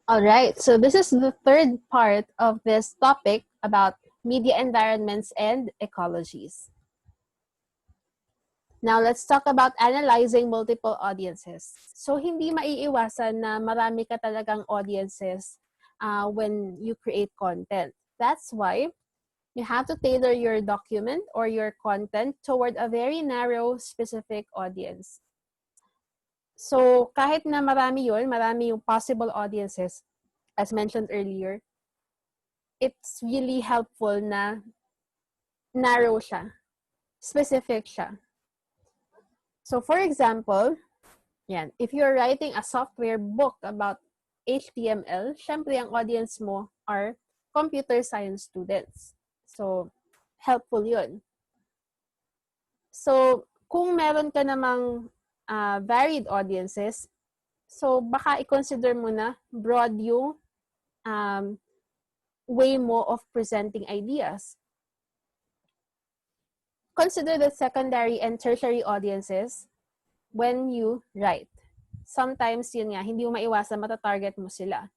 All right, so this is the third part of this topic about media environments and ecologies. Now, let's talk about analyzing multiple audiences. So, hindi maiiwasan na marami ka talagang audiences when you create content. That's why you have to tailor your document or your content toward a very narrow, specific audience. So, kahit na marami yung possible audiences, as mentioned earlier, it's really helpful na narrow siya, specific siya. So for example, yan, if you're writing a software book about HTML, syempre ang audience mo are computer science students. So, helpful yun. So, kung meron ka namang varied audiences, so baka i-consider mo na broad yung way mo of presenting ideas. Consider the secondary and tertiary audiences when you write. Sometimes, yun nga, hindi mo maiwasan, matatarget mo sila.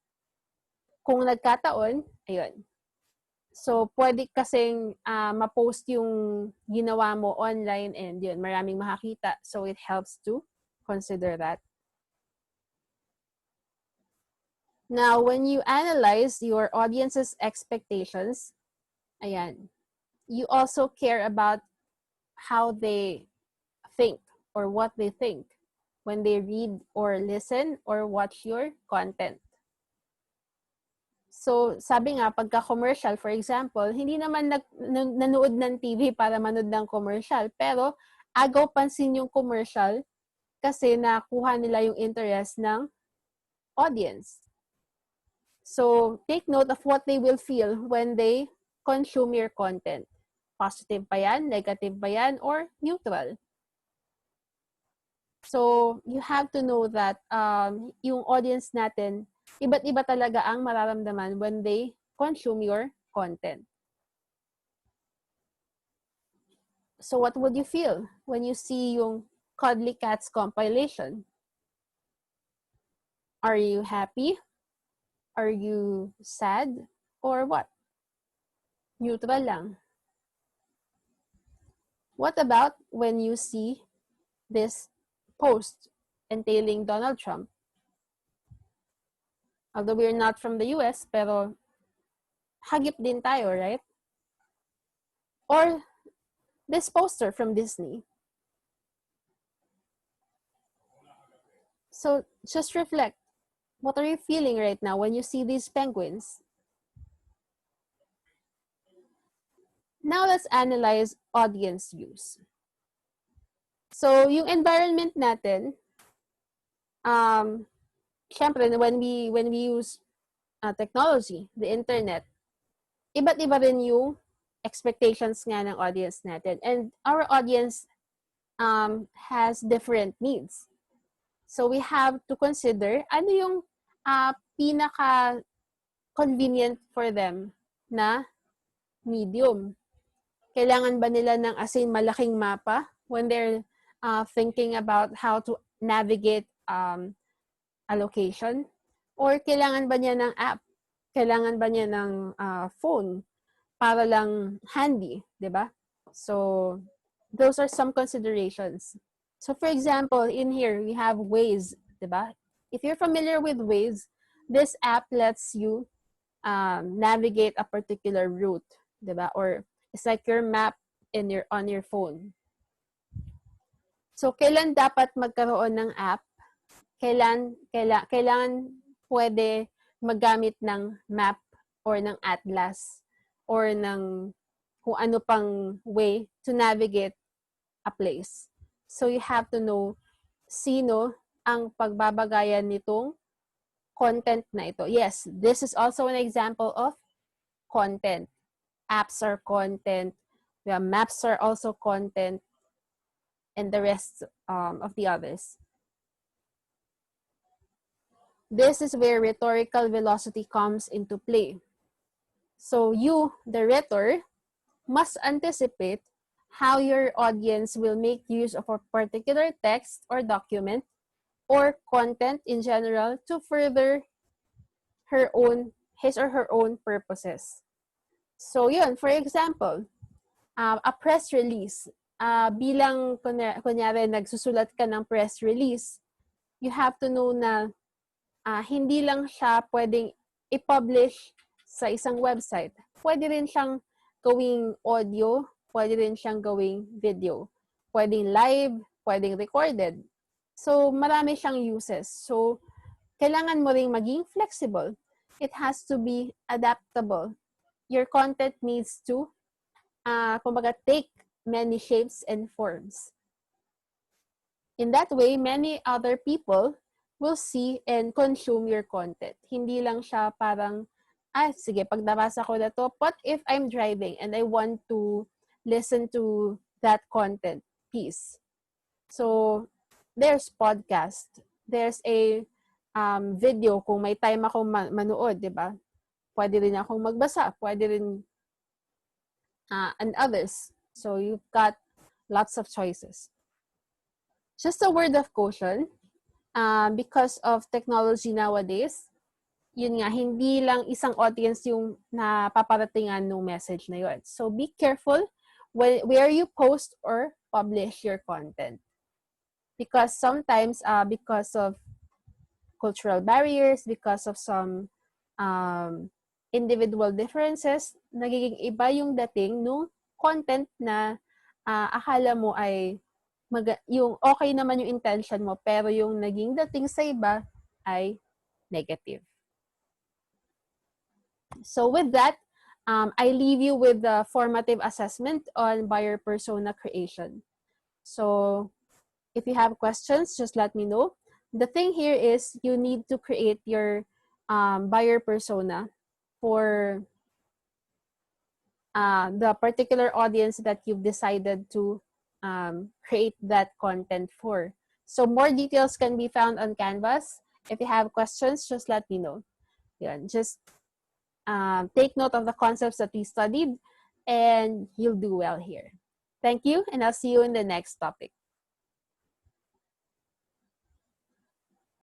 Kung nagkataon, ayun. So, pwede kasing ma-post yung ginawa mo online and yun, maraming makakita. So, it helps to consider that. Now, when you analyze your audience's expectations, ayan, you also care about how they think or what they think when they read or listen or watch your content. So, sabi nga, pagka-commercial, for example, hindi naman nanood ng TV para manood ng commercial, pero agaw pansin yung commercial kasi nakuha nila yung interest ng audience. So, take note of what they will feel when they consume your content. Positive ba yan, negative ba yan, or neutral? So, you have to know that yung audience natin, iba't iba talaga ang mararamdaman when they consume your content. So, what would you feel when you see yung Cuddly Cats compilation? Are you happy? Are you sad? Or what? Neutral lang. What about when you see this post entailing Donald Trump? Although we're not from the US, pero hagip din tayo, right? Or this poster from Disney. So just reflect. What are you feeling right now when you see these penguins? Now let's analyze audience use. So yung environment natin, syempre when we use technology, the internet, iba't iba rin yung expectations nga ng audience natin. And our audience has different needs. So we have to consider ano yung pinaka-convenient for them na medium. Kailangan ba nila ng as in malaking mapa when they're thinking about how to navigate a location? Or kailangan ba niya ng app? Kailangan ba niya ng phone para lang handy, di ba? So, those are some considerations. So, for example, in here, we have Waze, di ba? If you're familiar with Waze, this app lets you navigate a particular route, di ba? Or it's like your map on your phone. So, kailan dapat magkaroon ng app? Kailan pwede maggamit ng map or ng atlas or ng kung ano pang way to navigate a place. So you have to know sino ang pagbabagayan nitong content na ito. Yes, this is also an example of content. Apps are content. The maps are also content. And the rest of the others. This is where rhetorical velocity comes into play. So you, the rhetor, must anticipate how your audience will make use of a particular text or document or content in general to further his or her own purposes. So yun, for example, a press release. Bilang kunyari nagsusulat ka ng press release, you have to know na hindi lang siya pwedeng i-publish sa isang website. Pwede rin siyang gawing audio, pwede rin siyang gawing video. Pwedeng live, pwedeng recorded. So, marami siyang uses. So, kailangan mo ring maging flexible. It has to be adaptable. Your content needs to, kumbaga, take many shapes and forms. In that way, many other people will see and consume your content. Hindi lang siya parang, sige, pag nabasa ko na to, what if I'm driving and I want to listen to that content piece? So, there's podcast. There's a video kung may time ako manood, di ba? Pwede rin akong magbasa. Pwede rin and others. So, you've got lots of choices. Just a word of caution, because of technology nowadays, yun nga, hindi lang isang audience yung napaparatingan ng message na yun. So, be careful where you post or publish your content. Because sometimes, because of cultural barriers, because of some individual differences, nagiging iba yung dating ng content na akala mo ay yung okay naman yung intention mo, pero yung naging dating sa iba ay negative. So with that, I leave you with the formative assessment on buyer persona creation. So if you have questions, just let me know. The thing here is you need to create your buyer persona for the particular audience that you've decided to create that content for. So more details can be found on Canvas. If you have questions, just let me know. Yun, just take note of the concepts that we studied and you'll do well here. Thank you, and I'll see you in the next topic.